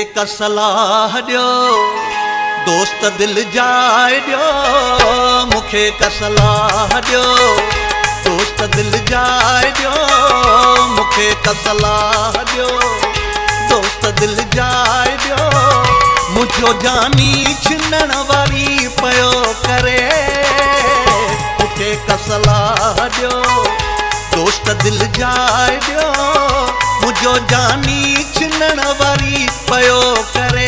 एक सलाह ॾियो दोस्त दिल जाए ॾियो मूंखे हिक सलाह ॾियो दोस्त दिल जाए ॾियो मूंखे हिक सलाह ॾियो दोस्त दिल जाए ॾियो मुंहिंजो जानी छिनण वारी पियो करे मूंखे हिक सलाह ॾियो दोस्त दिल जाए ॾियो मुंहिंजो जानी छिनण वारी पियो करे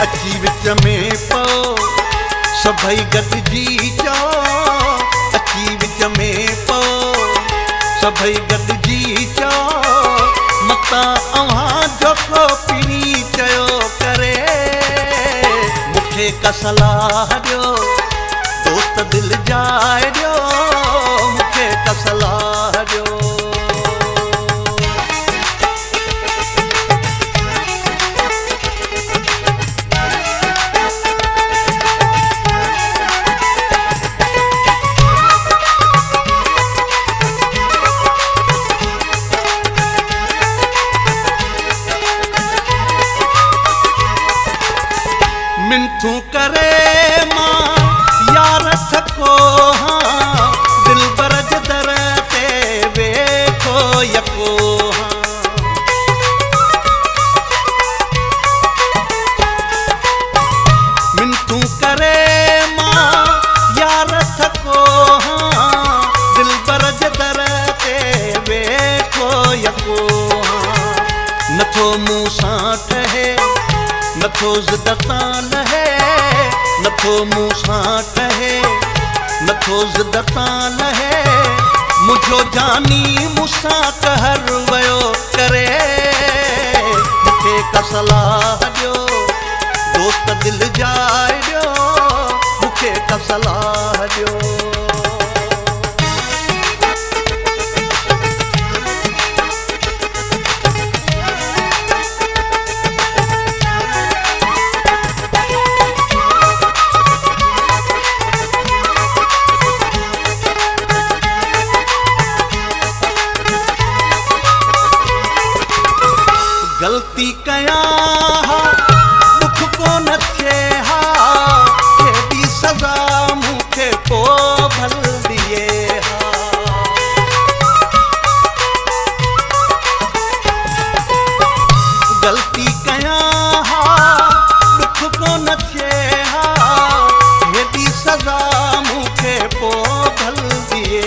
अची विच में पओ सभई गॾिजी चओ अची विच में पओ सभई गॾिजी चओ मतां अव्हां जो पीड़ी चयो करे मूंखे हिक सलाह ॾियो दोस्त दिल जाए ॾियो मूंखे हिक सलाह ॾियो मिंथू करे मां यार थको हाँ दिल बरज दर ते वेठो यको हाँ मिंथू करे मां यार थको हाँ दिल बरज दर ते वेठो यको हाँ नथो मूं सां ठहे नथो ज़िद तां लहे नथो मूं सां ठहे नथो ज़िद तां लहे मुंहिंजो जानी मूंसां कहर वियो करे मूंखे हिक सलाह ॾियो दोस्त दिल जाए ॾियो मूंखे हिक सलाह ॾियो गलती कयां हा दुख कोन थिए हा केॾी सज़ा मूंखे पोइ भल ॾिए हा गलती कयां हा दुख कोन थिए हा केॾी सज़ा मूंखे पोइ भल ॾिए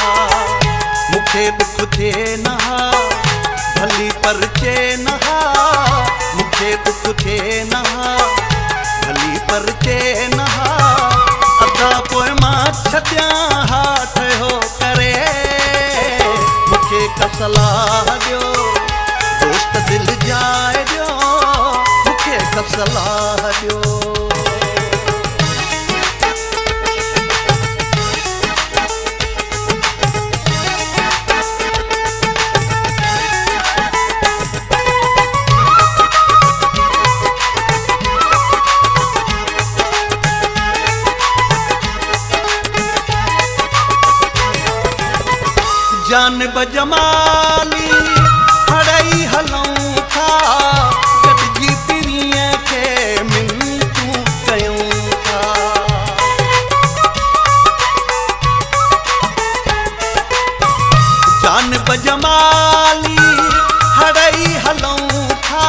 हा मूंखे दुख थिए न हा भली परचे न मूंखे दुख थिए न भली परचे न अदा पोइ मां छॾियां हा ठहियो करे मूंखे हिक सलाह ॾियो दोस्त दिल जाए ॾियो मूंखे हिक सलाह ॾियो जानब जमाली हड़ई हलूं था गॾिजी पीड़ीअ खे मिंथू कयूं था जानब जमाली हड़ई हलूं था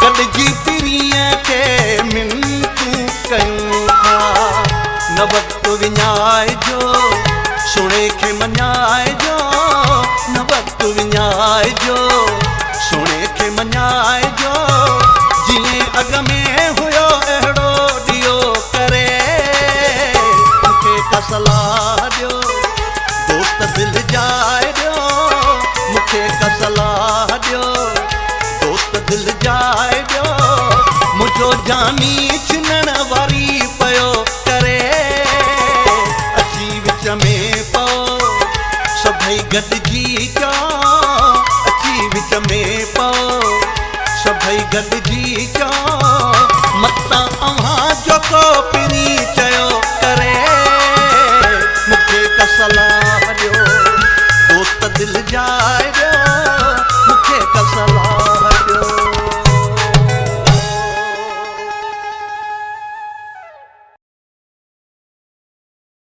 गॾिजी पीड़ीअ खे मिंथू कयूं था न वक़्तु विञाए जो सुणे खे मञाए जो न वक़्तु विञाए जो सुणे खे मञाए जो जीअं अॻ में हुयो अहिड़ो ॾियो करे मूंखे हिक सलाह ॾियो दोस्त दिल जाए ॾियो मूंखे हिक सलाह ॾियो दोस्त दिल जाए ॾियो मुंहिंजो जानी छिनण वारी पियो करे अची विच में पओ सभई गॾिजी चओ अची विच में पओ सभई गॾिजी चओ मतां अव्हां जो पीड़ी